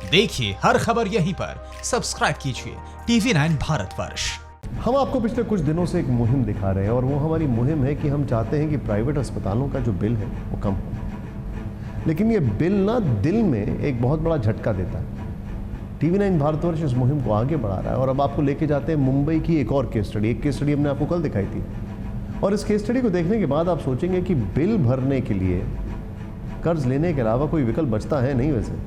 देखिए हर खबर यहीं पर। सब्सक्राइब कीजिए TV9 भारतवर्ष। हम आपको पिछले कुछ दिनों से एक मुहिम दिखा रहे हैं और वो हमारी मुहिम है कि हम चाहते हैं कि प्राइवेट अस्पतालों का जो बिल है वो कम हो। लेकिन ये बिल ना दिल में एक बहुत बड़ा झटका देता है। TV9 भारतवर्ष इस मुहिम को आगे बढ़ा रहा है और अब आपको लेके जाते हैं मुंबई की एक और केस स्टडी। एक केस स्टडी हमने आपको कल दिखाई थी और इस केस स्टडी को देखने के बाद आप सोचेंगे कि बिल भरने के लिए कर्ज लेने के अलावा कोई विकल्प बचता है नहीं। वैसे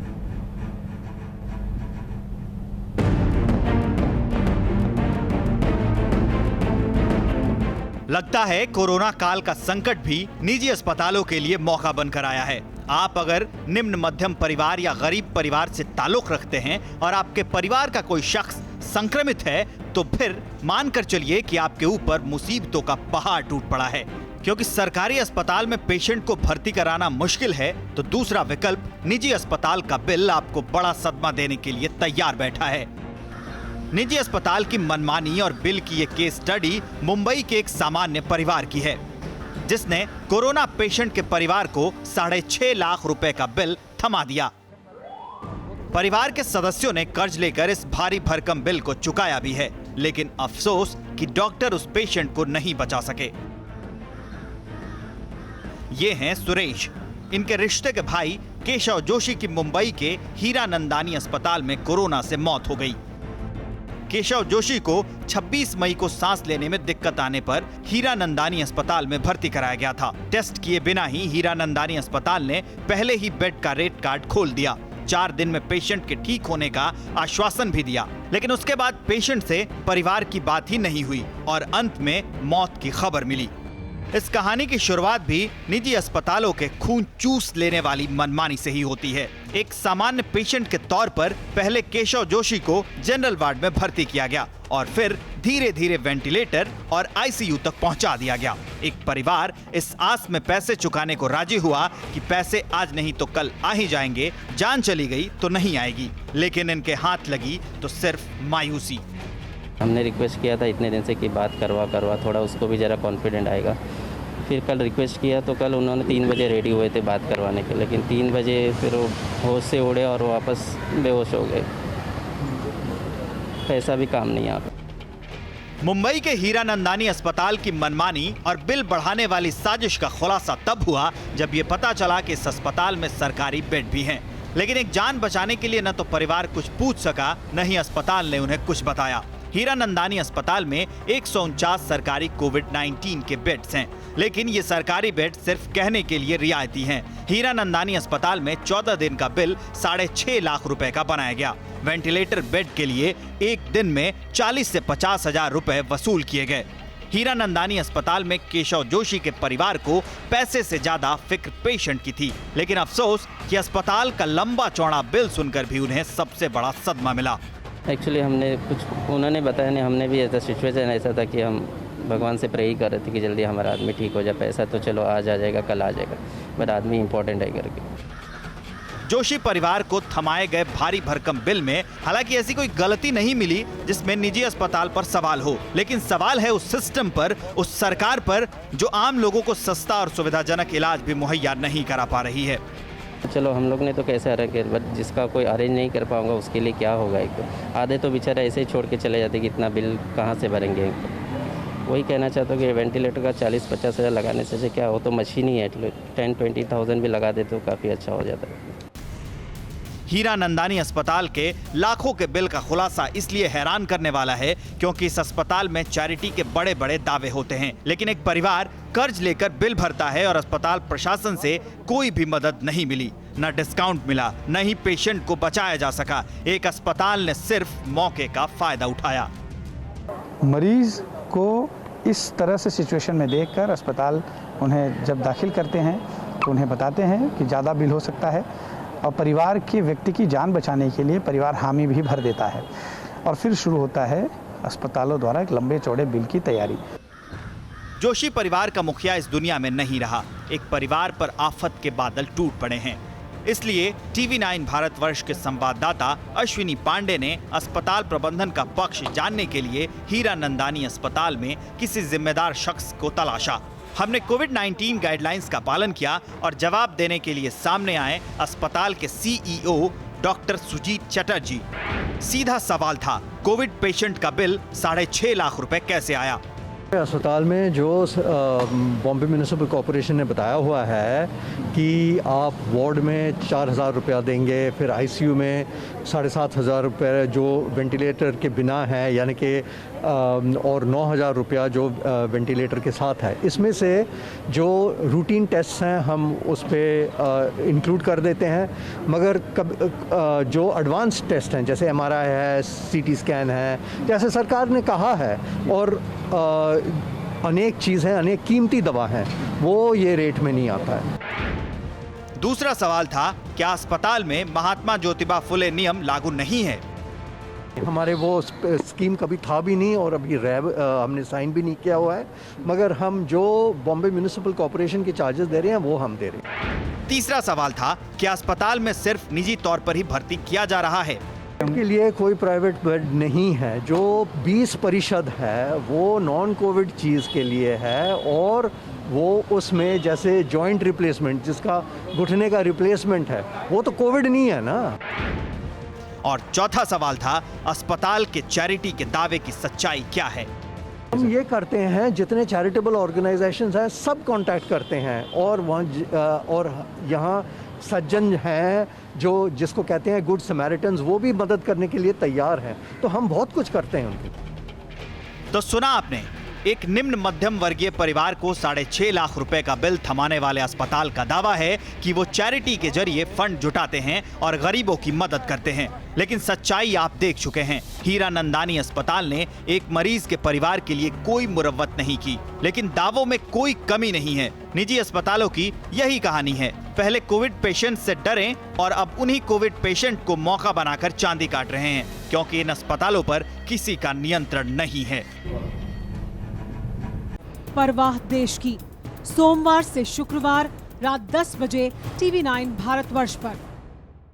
लगता है कोरोना काल का संकट भी निजी अस्पतालों के लिए मौका बनकर आया है। आप अगर निम्न मध्यम परिवार या गरीब परिवार से ताल्लुक रखते हैं और आपके परिवार का कोई शख्स संक्रमित है तो फिर मानकर चलिए कि आपके ऊपर मुसीबतों का पहाड़ टूट पड़ा है। क्योंकि सरकारी अस्पताल में पेशेंट को भर्ती कराना मुश्किल है तो दूसरा विकल्प निजी अस्पताल का बिल आपको बड़ा सदमा देने के लिए तैयार बैठा है। निजी अस्पताल की मनमानी और बिल की ये केस स्टडी मुंबई के एक सामान्य परिवार की है जिसने कोरोना पेशेंट के परिवार को 6.5 लाख रुपए का बिल थमा दिया। परिवार के सदस्यों ने कर्ज लेकर इस भारी भरकम बिल को चुकाया भी है, लेकिन अफसोस कि डॉक्टर उस पेशेंट को नहीं बचा सके। ये हैं सुरेश। इनके रिश्ते के भाई केशव जोशी की मुंबई के हीरानंदानी अस्पताल में कोरोना से मौत हो गई। केशव जोशी को 26 मई को सांस लेने में दिक्कत आने पर हीरानंदानी अस्पताल में भर्ती कराया गया था। टेस्ट किए बिना ही हीरानंदानी अस्पताल ने पहले ही बेड का रेट कार्ड खोल दिया। 4 दिन में पेशेंट के ठीक होने का आश्वासन भी दिया, लेकिन उसके बाद पेशेंट से परिवार की बात ही नहीं हुई और अंत में मौत की खबर मिली। इस कहानी की शुरुआत भी निजी अस्पतालों के खून चूस लेने वाली मनमानी से ही होती है। एक सामान्य पेशेंट के तौर पर पहले केशव जोशी को जनरल वार्ड में भर्ती किया गया और फिर धीरे धीरे वेंटिलेटर और ICU तक पहुंचा दिया गया। एक परिवार इस आस में पैसे चुकाने को राजी हुआ कि पैसे आज नहीं तो कल आ ही जाएंगे, जान चली गई तो नहीं आएगी, लेकिन इनके हाथ लगी तो सिर्फ मायूसी। हमने रिक्वेस्ट किया था इतने दिन से कि बात करवा थोड़ा उसको भी ज़रा कॉन्फिडेंट आएगा। फिर कल रिक्वेस्ट किया तो कल उन्होंने 3 बजे रेडी हुए थे बात करवाने के, लेकिन 3 बजे फिर वो होश से उड़े और वापस बेहोश हो गए। पैसा भी काम नहीं आ पाया। मुंबई के हीरानंदानी अस्पताल की मनमानी और बिल बढ़ाने वाली साजिश का खुलासा तब हुआ जब ये पता चला कि इस अस्पताल में सरकारी बेड भी हैं। लेकिन एक जान बचाने के लिए न तो परिवार कुछ पूछ सका, न ही अस्पताल ने उन्हें कुछ बताया। हीरानंदानी अस्पताल में 149 सरकारी कोविड-19 के बेड्स हैं, लेकिन ये सरकारी बेड सिर्फ कहने के लिए रियायती हैं। हीरानंदानी अस्पताल में 14 दिन का बिल 6.5 लाख रुपए का बनाया गया। वेंटिलेटर बेड के लिए एक दिन में 40 से 50 हजार रुपए वसूल किए गए। हीरानंदानी अस्पताल में केशव जोशी के परिवार को पैसे से ज्यादा फिक्र पेशेंट की थी, लेकिन अफसोस कि अस्पताल का लंबा चौड़ा बिल सुनकर भी उन्हें सबसे बड़ा सदमा मिला। एक्चुअली हमने कुछ उन्होंने बताया नहीं, हमने भी ऐसा सिचुएशन ऐसा था कि हम भगवान से प्रे ही कर रहे थे कि जल्दी हमारा आदमी ठीक हो जाए। पैसा तो चलो आज आ जाएगा, कल आ जाएगा, बट आदमी इम्पोर्टेंट है करके। जोशी परिवार को थमाए गए भारी भरकम बिल में हालांकि ऐसी कोई गलती नहीं मिली जिसमें निजी अस्पताल पर सवाल हो, लेकिन सवाल है उस सिस्टम पर, उस सरकार पर जो आम लोगों को सस्ता और सुविधाजनक इलाज भी मुहैया नहीं करा पा रही है। चलो हम लोग ने तो कैसे अरेंज किया, बट जिसका कोई अरेंज नहीं कर पाऊंगा उसके लिए क्या होगा। एक तो आधे तो बेचारे ऐसे ही छोड़ के चले जाते कि इतना बिल कहाँ से भरेंगे। वही कहना चाहता हूँ कि वेंटिलेटर का 40-50 हज़ार लगाने से क्या हो, तो मशीन ही है, 10-20,000 भी लगा दे तो काफ़ी अच्छा हो जाता है। हीरानंदानी अस्पताल के लाखों के बिल का खुलासा इसलिए हैरान करने वाला है क्योंकि इस अस्पताल में चैरिटी के बड़े बड़े दावे होते हैं, लेकिन एक परिवार कर्ज लेकर बिल भरता है और अस्पताल प्रशासन से कोई भी मदद नहीं मिली, न डिस्काउंट मिला, न ही पेशेंट को बचाया जा सका। एक अस्पताल ने सिर्फ मौके का फायदा उठाया। मरीज को इस तरह से सिचुएशन में देखकर अस्पताल उन्हें जब दाखिल करते हैं तो उन्हें बताते हैं कि ज़्यादा बिल हो सकता है और परिवार के व्यक्ति की जान बचाने के लिए परिवार हामी भी भर देता है और फिर शुरू होता है अस्पतालों द्वारा एक लंबे चौड़े बिल की तैयारी। जोशी परिवार का मुखिया इस दुनिया में नहीं रहा। एक परिवार पर आफत के बादल टूट पड़े हैं। इसलिए TV9 भारतवर्ष के संवाददाता अश्विनी पांडे ने अस्पताल प्रबंधन का पक्ष जानने के लिए हीरानंदानी अस्पताल में किसी जिम्मेदार शख्स को तलाशा। हमने कोविड-19 गाइडलाइंस का पालन किया और जवाब देने के लिए सामने आए अस्पताल के CEO डॉक्टर सुजीत चटर्जी। सीधा सवाल था, कोविड पेशेंट का बिल 6.5 लाख रुपए कैसे आया? अस्पताल में जो बॉम्बे म्यूनिसिपल कॉरपोरेशन ने बताया हुआ है कि आप वार्ड में 4,000 रुपया देंगे, फिर आईसीयू में 7,500 रुपये जो वेंटिलेटर के बिना है, यानी कि और 9,000 रुपया जो वेंटिलेटर के साथ है। इसमें से जो रूटीन टेस्ट हैं हम उस पर इंक्लूड कर देते हैं, मगर जो एडवांस टेस्ट हैं जैसे MRI है, CT स्कैन है, जैसे सरकार ने कहा है, और अनेक चीज़ें, अनेक कीमती दवा हैं, वो ये रेट में नहीं आता है। दूसरा सवाल था, क्या अस्पताल में महात्मा ज्योतिबा फुले नियम लागू नहीं है? हमारे वो स्कीम कभी था भी नहीं और अभी हमने साइन भी नहीं किया हुआ है, मगर हम जो बॉम्बे म्यूनिसिपल कॉरपोरेशन के चार्जेस दे रहे हैं वो हम दे रहे हैं। तीसरा सवाल था, क्या अस्पताल में सिर्फ निजी तौर पर ही भर्ती किया जा रहा है? उनके लिए कोई प्राइवेट बेड नहीं है। जो 20% है वो नॉन कोविड चीज़ के लिए है, और वो उसमें जैसे जॉइंट रिप्लेसमेंट, जिसका घुटने का रिप्लेसमेंट है, वो तो कोविड नहीं है ना। और चौथा सवाल था, अस्पताल के चैरिटी के दावे की सच्चाई क्या है? हम ये करते हैं, जितने चैरिटेबल ऑर्गेनाइजेशंस हैं सब कांटेक्ट करते हैं, और वहाँ और यहाँ सज्जन हैं जो जिसको कहते हैं गुड समैरिटन्स, वो भी मदद करने के लिए तैयार हैं। तो हम बहुत कुछ करते हैं उनकी। तो सुना आपने, एक निम्न मध्यम वर्गीय परिवार को 6.5 लाख रुपए का बिल थमाने वाले अस्पताल का दावा है कि वो चैरिटी के जरिए फंड जुटाते हैं और गरीबों की मदद करते हैं। लेकिन सच्चाई आप देख चुके हैं। हीरानंदानी अस्पताल ने एक मरीज के परिवार के लिए कोई मुरव्वत नहीं की, लेकिन दावों में कोई कमी नहीं है। निजी अस्पतालों की यही कहानी है, पहले कोविड पेशेंट से डरें और अब उन्हीं कोविड पेशेंट को मौका बनाकर चांदी काट रहे हैं, क्योंकि इन अस्पतालों पर किसी का नियंत्रण नहीं है। परवाह देश की, सोमवार से शुक्रवार रात 10 बजे TV9 भारतवर्ष पर।